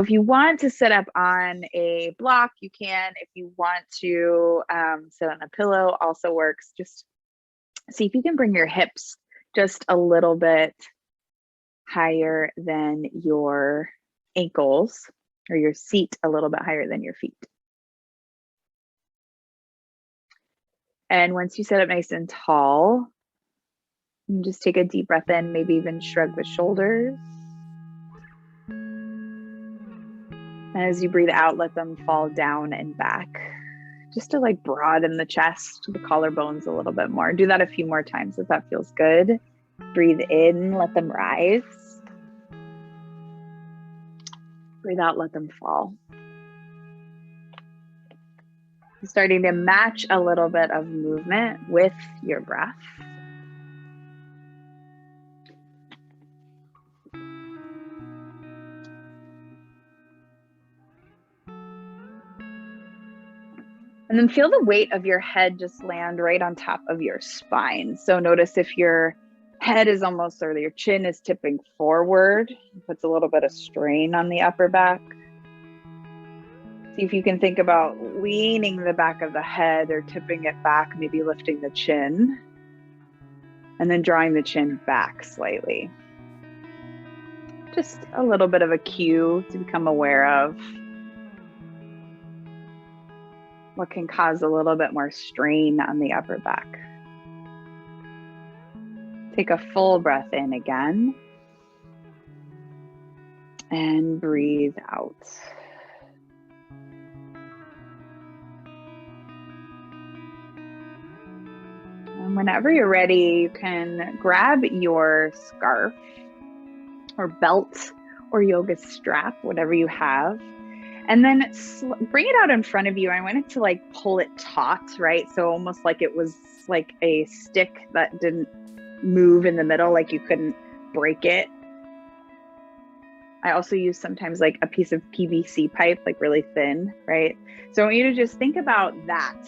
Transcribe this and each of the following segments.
If you want to sit up on a block, you can. If you want to sit on a pillow, also works. Just see if you can bring your hips just a little bit higher than your ankles, or your seat a little bit higher than your feet. And once you sit up nice and tall, you can just take a deep breath in, maybe even shrug the shoulders. And as you breathe out, let them fall down and back, just to like broaden the chest, the collarbones a little bit more. Do that a few more times if that feels good. Breathe in, let them rise. Breathe out, let them fall. Starting to match a little bit of movement with your breath. And then feel the weight of your head just land right on top of your spine. So notice if your head is almost, or your chin is tipping forward, it puts a little bit of strain on the upper back. See if you can think about leaning the back of the head or tipping it back, maybe lifting the chin, and then drawing the chin back slightly. Just a little bit of a cue to become aware of what can cause a little bit more strain on the upper back. Take a full breath in again and breathe out. And whenever you're ready, you can grab your scarf or belt or yoga strap, whatever you have, and then bring it out in front of you. I wanted to like pull it taut, right? So almost like it was like a stick that didn't move in the middle, like you couldn't break it. I also use sometimes like a piece of PVC pipe, like really thin, right? So I want you to just think about that.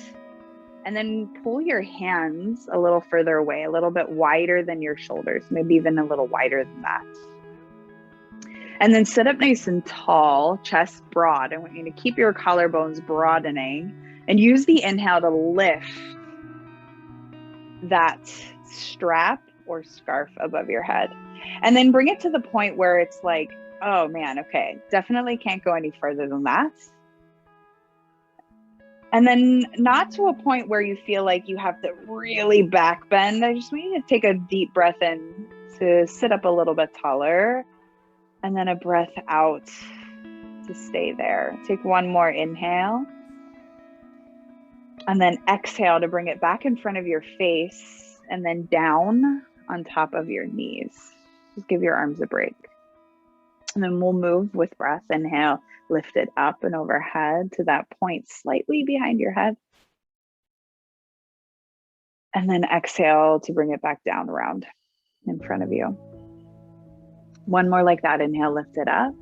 And then pull your hands a little further away, a little bit wider than your shoulders, maybe even a little wider than that. And then sit up nice and tall, chest broad. I want you to keep your collarbones broadening and use the inhale to lift that strap or scarf above your head. And then bring it to the point where it's like, oh man, okay, definitely can't go any further than that. And then not to a point where you feel like you have to really back bend. I just want you to take a deep breath in to sit up a little bit taller. And then a breath out to stay there. Take one more inhale. And then exhale to bring it back in front of your face and then down on top of your knees. Just give your arms a break. And then we'll move with breath. Inhale, lift it up and overhead to that point slightly behind your head. And then exhale to bring it back down around in front of you. One more like that. Inhale, lift it up.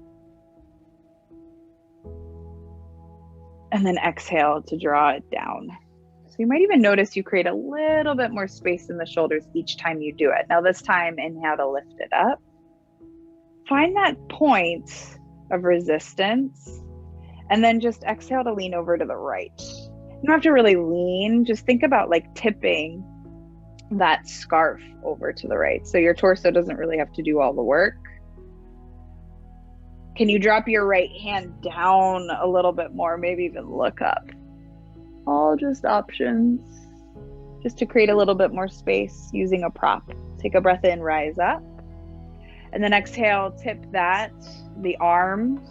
And then exhale to draw it down. So you might even notice you create a little bit more space in the shoulders each time you do it. Now this time, inhale to lift it up. Find that point of resistance. And then just exhale to lean over to the right. You don't have to really lean. Just think about like tipping that scarf over to the right. So your torso doesn't really have to do all the work. Can you drop your right hand down a little bit more? Maybe even look up. All just options. Just to create a little bit more space using a prop. Take a breath in, rise up. And then exhale, tip that, the arms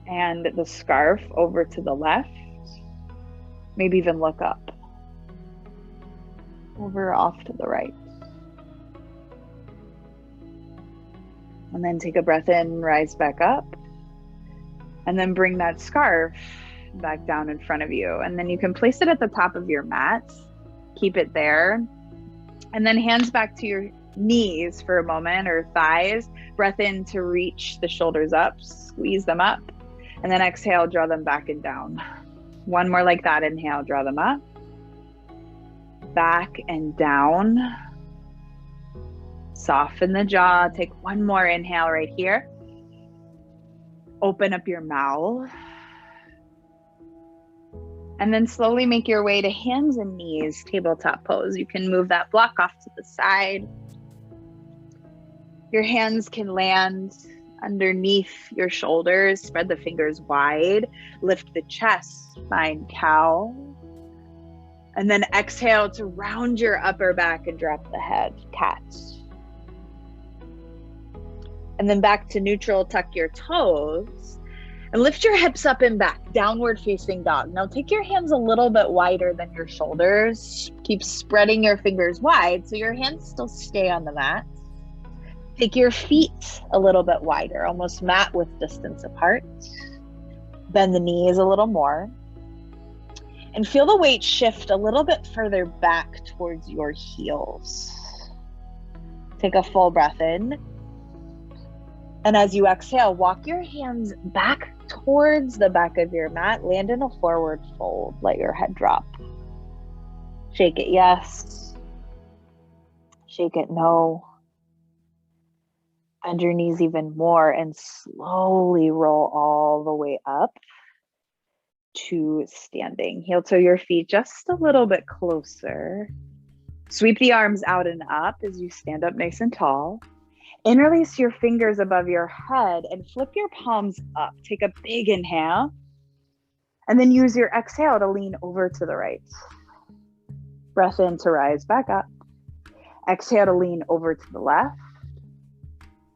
and the scarf over to the left. Maybe even look up. Over off to the right. And then take a breath in, rise back up. And then bring that scarf back down in front of you. And then you can place it at the top of your mat. Keep it there. And then hands back to your knees for a moment, or thighs. Breath in to reach the shoulders up, squeeze them up. And then exhale, draw them back and down. One more like that. Inhale, draw them up. Back and down. Soften the jaw. Take one more inhale right here. Open up your mouth. And then slowly make your way to hands and knees, tabletop pose. You can move that block off to the side. Your hands can land underneath your shoulders. Spread the fingers wide. Lift the chest, find cow. And then exhale to round your upper back and drop the head, cat. And then back to neutral, tuck your toes. And lift your hips up and back, downward facing dog. Now take your hands a little bit wider than your shoulders. Keep spreading your fingers wide so your hands still stay on the mat. Take your feet a little bit wider, almost mat width distance apart. Bend the knees a little more. And feel the weight shift a little bit further back towards your heels. Take a full breath in. And as you exhale, walk your hands back towards the back of your mat. Land in a forward fold. Let your head drop. Shake it yes. Shake it no. Bend your knees even more and slowly roll all the way up to standing. Heel toe your feet just a little bit closer. Sweep the arms out and up as you stand up nice and tall. Interlace your fingers above your head and flip your palms up. Take a big inhale. And then use your exhale to lean over to the right. Breath in to rise back up. Exhale to lean over to the left.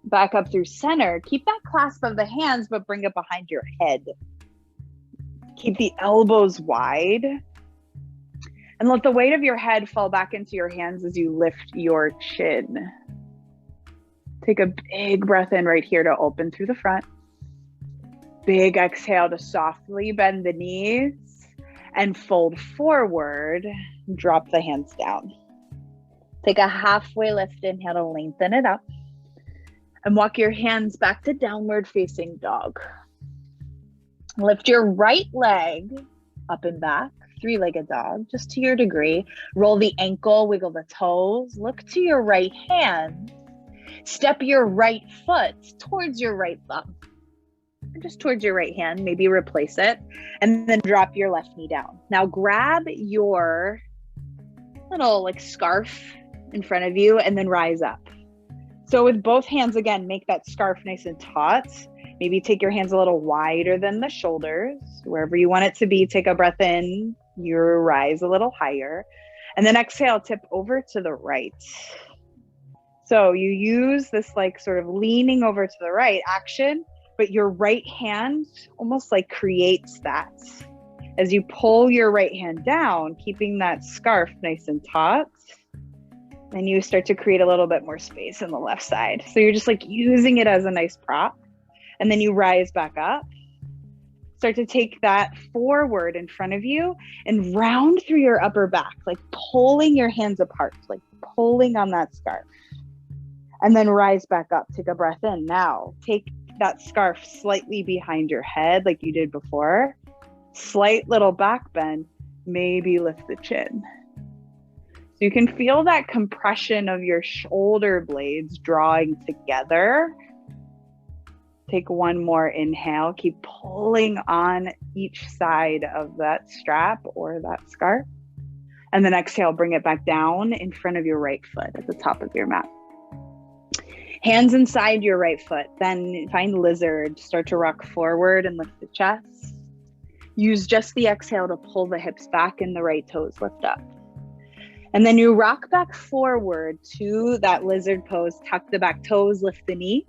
Back up through center. Keep that clasp of the hands, but bring it behind your head. Keep the elbows wide. And let the weight of your head fall back into your hands as you lift your chin. Take a big breath in right here to open through the front. Big exhale to softly bend the knees and fold forward. Drop the hands down. Take a halfway lift, inhale to lengthen it up. And walk your hands back to downward facing dog. Lift your right leg up and back, three-legged dog, just to your degree. Roll the ankle, wiggle the toes. Look to your right hand. Step your right foot towards your right thumb. Just towards your right hand, maybe replace it. And then drop your left knee down. Now grab your little scarf in front of you and then rise up. So with both hands, again, make that scarf nice and taut. Maybe take your hands a little wider than the shoulders, wherever you want it to be. Take a breath in, you rise a little higher. And then exhale, tip over to the right. So you use this sort of leaning over to the right action, but your right hand almost creates that. As you pull your right hand down, keeping that scarf nice and taut, and you start to create a little bit more space in the left side. So you're just using it as a nice prop. And then you rise back up. Start to take that forward in front of you and round through your upper back, pulling your hands apart, pulling on that scarf. And then rise back up. Take a breath in. Now, take that scarf slightly behind your head like you did before. Slight little back bend. Maybe lift the chin. So you can feel that compression of your shoulder blades drawing together. Take one more inhale. Keep pulling on each side of that strap or that scarf. And then exhale, bring it back down in front of your right foot at the top of your mat. Hands inside your right foot. Then find lizard. Start to rock forward and lift the chest. Use just the exhale to pull the hips back and the right toes lift up. And then you rock back forward to that lizard pose. Tuck the back toes, lift the knee.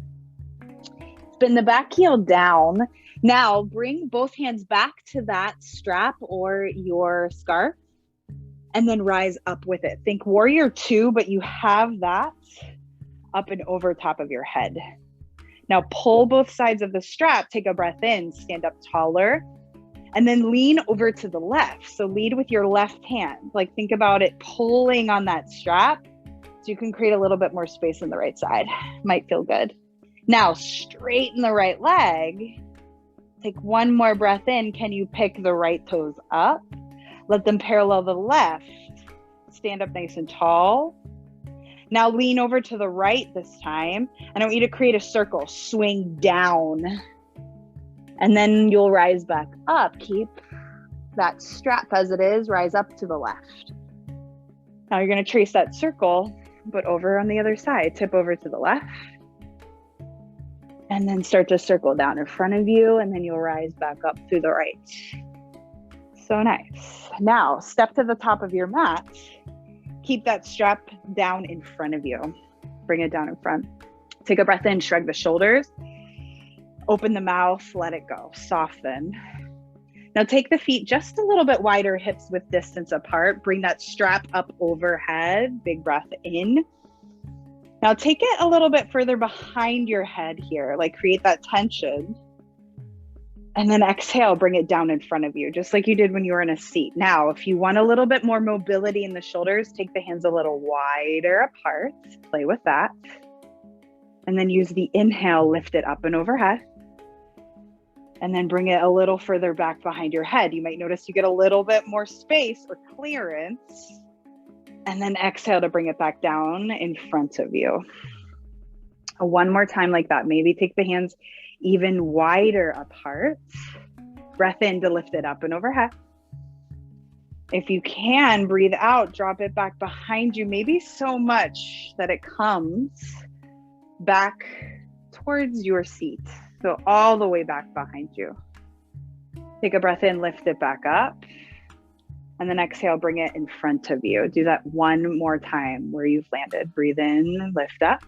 Spin the back heel down. Now bring both hands back to that strap or your scarf and then rise up with it. Think warrior two, but you have that up and over top of your head. Now pull both sides of the strap, take a breath in, stand up taller, and then lean over to the left. So lead with your left hand. Think about it pulling on that strap so you can create a little bit more space on the right side. Might feel good. Now straighten the right leg. Take one more breath in. Can you pick the right toes up? Let them parallel the left. Stand up nice and tall. Now lean over to the right this time. And I want you to create a circle. Swing down. And then you'll rise back up. Keep that strap as it is, rise up to the left. Now you're going to trace that circle, but over on the other side, tip over to the left. And then start to circle down in front of you, and then you'll rise back up through the right. So nice. Now, step to the top of your mat. Keep that strap down in front of you. Bring it down in front. Take a breath in, shrug the shoulders. Open the mouth, let it go. Soften. Now take the feet just a little bit wider, hips width distance apart. Bring that strap up overhead. Big breath in. Now take it a little bit further behind your head here, like create that tension. And then exhale, bring it down in front of you, just like you did when you were in a seat. Now, if you want a little bit more mobility in the shoulders, take the hands a little wider apart, play with that. And then use the inhale, lift it up and overhead. And then bring it a little further back behind your head. You might notice you get a little bit more space or clearance. And then exhale to bring it back down in front of you. One more time like that. Maybe take the hands even wider apart. Breath in to lift it up and overhead. If you can, breathe out, drop it back behind you, maybe so much that it comes back towards your seat. So all the way back behind you. Take a breath in, lift it back up. And then exhale, bring it in front of you. Do that one more time where you've landed. Breathe in, lift up.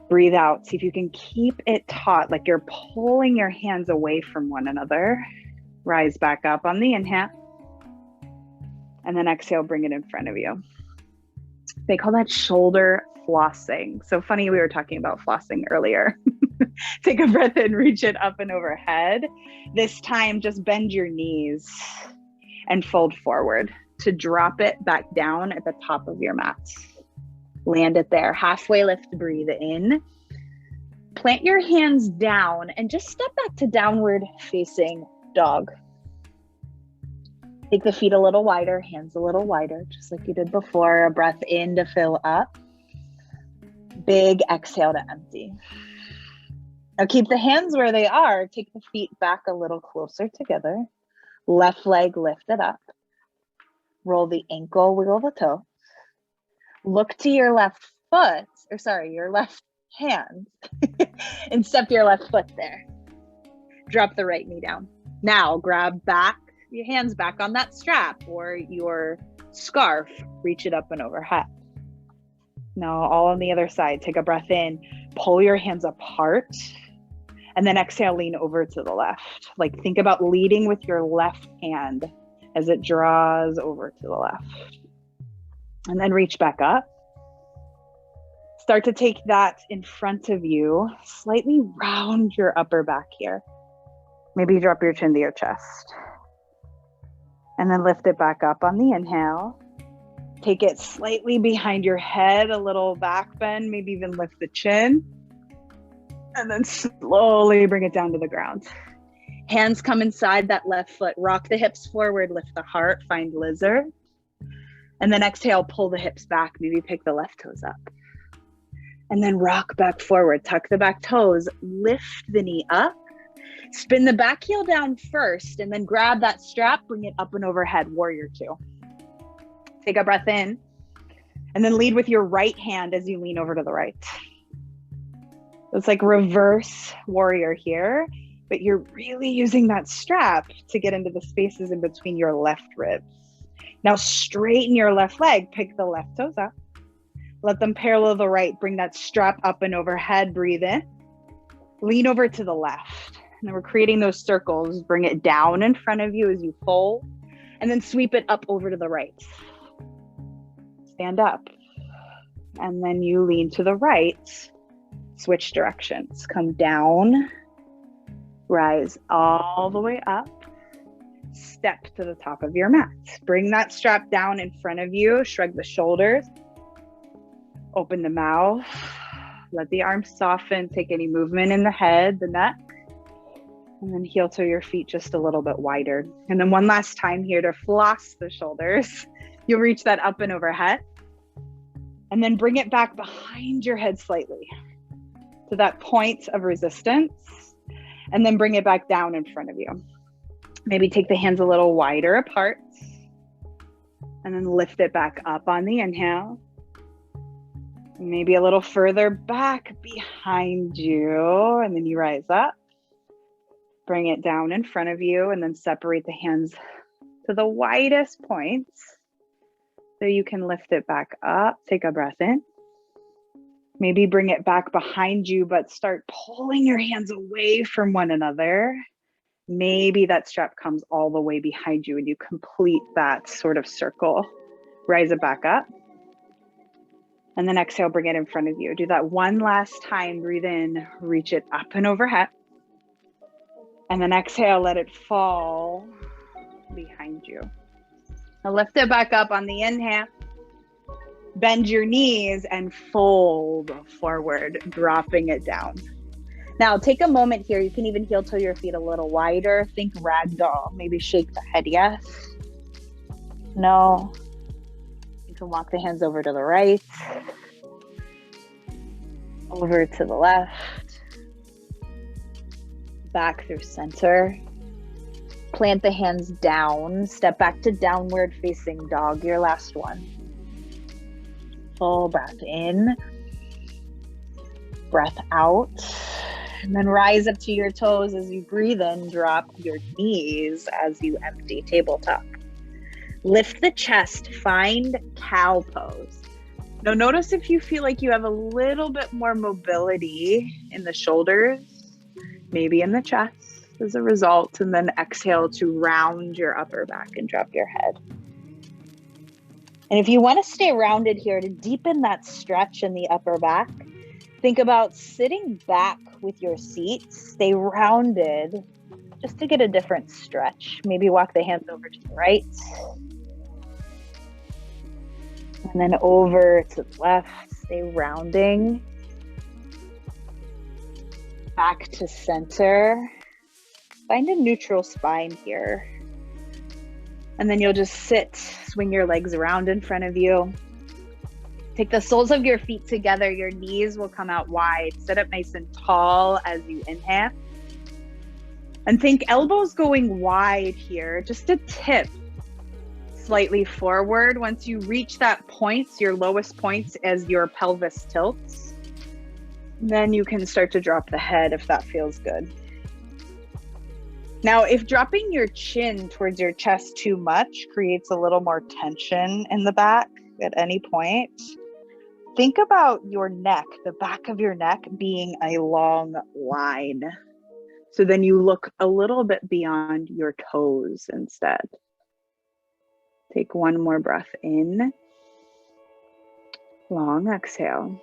Breathe out. See if you can keep it taut, like you're pulling your hands away from one another. Rise back up on the inhale. And then exhale, bring it in front of you. They call that shoulder flossing. So funny, we were talking about flossing earlier. Take a breath in, reach it up and overhead. This time, just bend your knees and fold forward to drop it back down at the top of your mat. Land it there. Halfway lift, breathe in. Plant your hands down and just step back to downward facing dog. Take the feet a little wider, hands a little wider, just like you did before. A breath in to fill up. Big exhale to empty. Now keep the hands where they are. Take the feet back a little closer together. Left leg lifted up. Roll the ankle, wiggle the toe. Look to your left foot, your left hand, and step your left foot there. Drop the right knee down. Now grab back, your hands back on that strap or your scarf. Reach it up and overhead. Now all on the other side. Take a breath in. Pull your hands apart. And then exhale, lean over to the left. Like think about leading with your left hand as it draws over to the left. And then reach back up. Start to take that in front of you. Slightly round your upper back here. Maybe drop your chin to your chest. And then lift it back up on the inhale. Take it slightly behind your head, a little back bend, maybe even lift the chin. And then slowly bring it down to the ground. Hands come inside that left foot. Rock the hips forward, lift the heart, find lizard. And then exhale, pull the hips back. Maybe pick the left toes up. And then rock back forward. Tuck the back toes. Lift the knee up. Spin the back heel down first. And then grab that strap. Bring it up and overhead. Warrior two. Take a breath in. And then lead with your right hand as you lean over to the right. It's like reverse warrior here. But you're really using that strap to get into the spaces in between your left ribs. Now straighten your left leg, pick the left toes up. Let them parallel the right, bring that strap up and overhead, breathe in. Lean over to the left. And then we're creating those circles. Bring it down in front of you as you fold. And then sweep it up over to the right. Stand up. And then you lean to the right. Switch directions. Come down. Rise all the way up. Step to the top of your mat. Bring that strap down in front of you. Shrug the shoulders. Open the mouth. Let the arms soften. Take any movement in the head, the neck. And then heel toe your feet just a little bit wider. And then one last time here to floss the shoulders. You'll reach that up and overhead. And then bring it back behind your head slightly to that point of resistance. And then bring it back down in front of you. Maybe take the hands a little wider apart. And then lift it back up on the inhale. Maybe a little further back behind you. And then you rise up. Bring it down in front of you and then separate the hands to the widest points so you can lift it back up. Take a breath in. Maybe bring it back behind you, but start pulling your hands away from one another. Maybe that strap comes all the way behind you and you complete that sort of circle. Rise it back up. And then exhale, bring it in front of you. Do that one last time. Breathe in, reach it up and overhead. And then exhale, let it fall behind you. Now lift it back up on the inhale. Bend your knees and fold forward, dropping it down. Now take a moment here. You can even heel toe your feet a little wider. Think ragdoll. Maybe shake the head yes. No. You can walk the hands over to the right. Over to the left. Back through center. Plant the hands down. Step back to downward facing dog. Your last one. Full breath in. Breath out. And then rise up to your toes as you breathe in. Drop your knees as you empty tabletop. Lift the chest. Find cow pose. Now notice if you feel like you have a little bit more mobility in the shoulders, maybe in the chest as a result, and then exhale to round your upper back and drop your head. And if you want to stay rounded here to deepen that stretch in the upper back, think about sitting back with your seat, stay rounded just to get a different stretch. Maybe walk the hands over to the right. And then over to the left, stay rounding. Back to center. Find a neutral spine here. And then you'll just sit, swing your legs around in front of you. Take the soles of your feet together. Your knees will come out wide. Sit up nice and tall as you inhale. And think elbows going wide here, just a tip slightly forward. Once you reach that point, your lowest points as your pelvis tilts, then you can start to drop the head if that feels good. Now, if dropping your chin towards your chest too much creates a little more tension in the back at any point, think about your neck, the back of your neck being a long line. So then you look a little bit beyond your toes instead. Take one more breath in. Long exhale.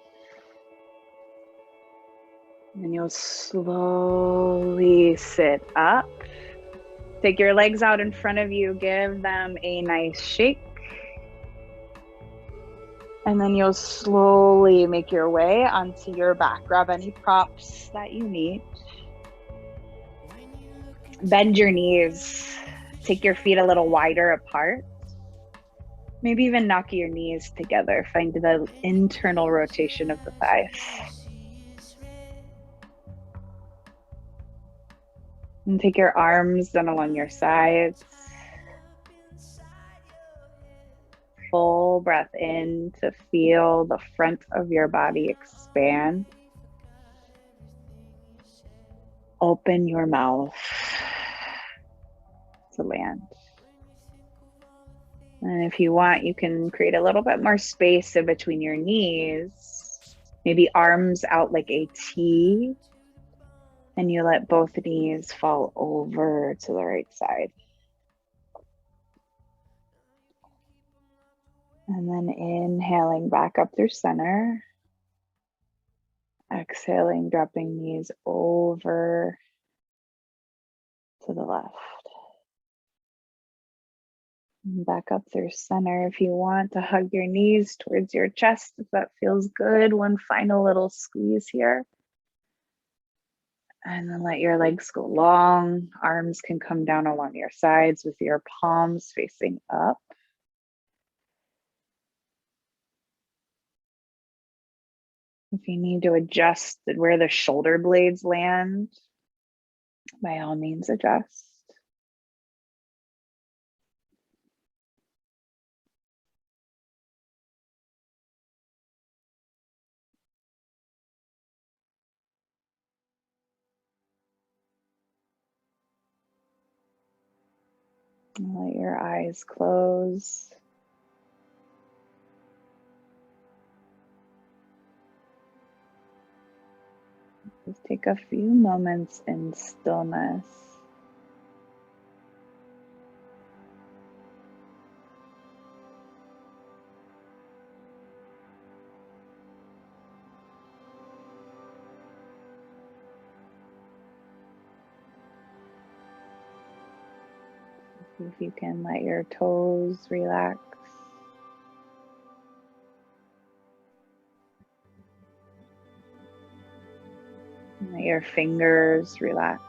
And you'll slowly sit up. Take your legs out in front of you. Give them a nice shake. And then you'll slowly make your way onto your back. Grab any props that you need. Bend your knees. Take your feet a little wider apart. Maybe even knock your knees together. Find the internal rotation of the thighs. And take your arms down along your sides. Full breath in to feel the front of your body expand. Open your mouth to land. And if you want, you can create a little bit more space in between your knees. Maybe arms out like a T. And you let both knees fall over to the right side. And then inhaling back up through center. Exhaling, dropping knees over to the left. Back up through center. If you want to hug your knees towards your chest, if that feels good. One final little squeeze here. And then let your legs go long. Arms can come down along your sides with your palms facing up. If you need to adjust where the shoulder blades land, By all means, adjust. Let your eyes close. Just take a few moments in stillness. See if you can let your toes relax. Let your fingers relax.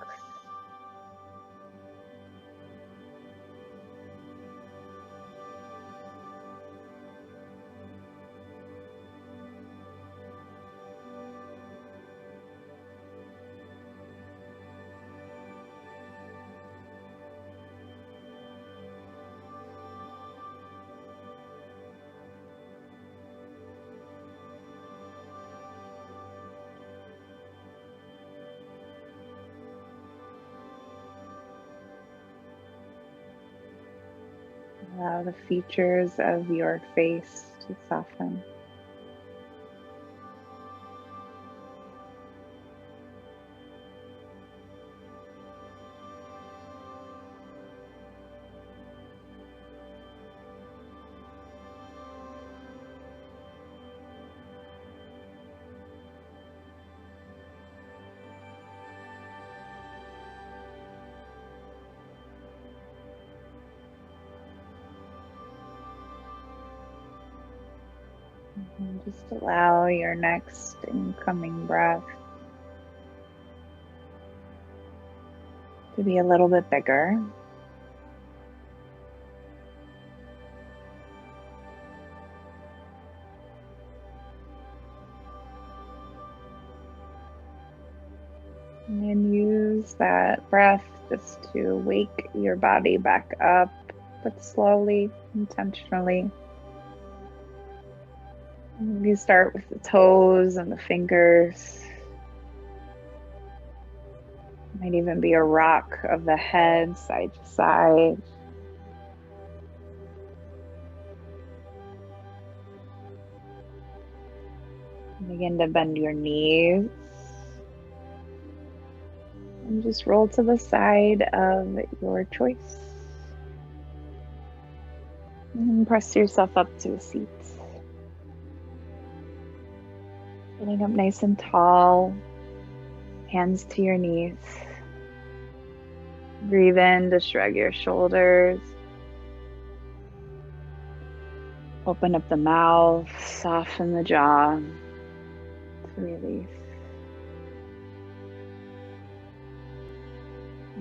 Allow the features of your face to soften. And just allow your next incoming breath to be a little bit bigger. And then use that breath just to wake your body back up, but slowly, intentionally. You start with the toes and the fingers. Might even be a rock of the head, side to side. Begin to bend your knees. And just roll to the side of your choice. And press yourself up to a seat. Sitting up nice and tall, hands to your knees. Breathe in to shrug your shoulders. Open up the mouth, soften the jaw to release.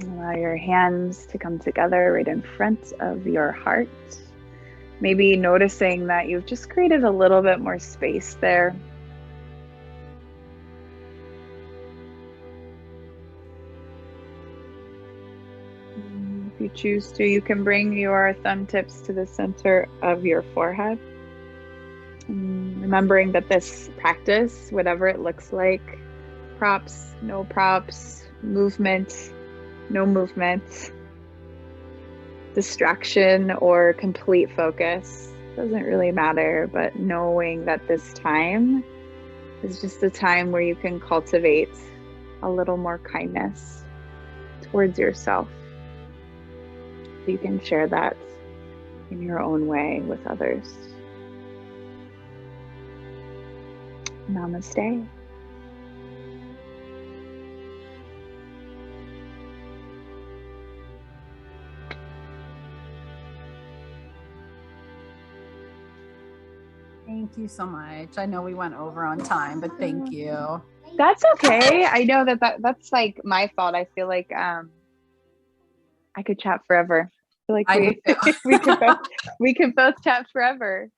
Allow your hands to come together right in front of your heart. Maybe noticing that you've just created a little bit more space there. If you choose to, you can bring your thumb tips to the center of your forehead. Remembering that this practice, whatever it looks like, props, no props, movement, no movement, distraction or complete focus, doesn't really matter, but knowing that this time is just a time where you can cultivate a little more kindness towards yourself. So you can share that in your own way with others. Namaste. Thank you so much. I know we went over on time, but thank you. That's okay. I know that's like my fault. I feel like I could chat forever. I feel like we could both chat forever.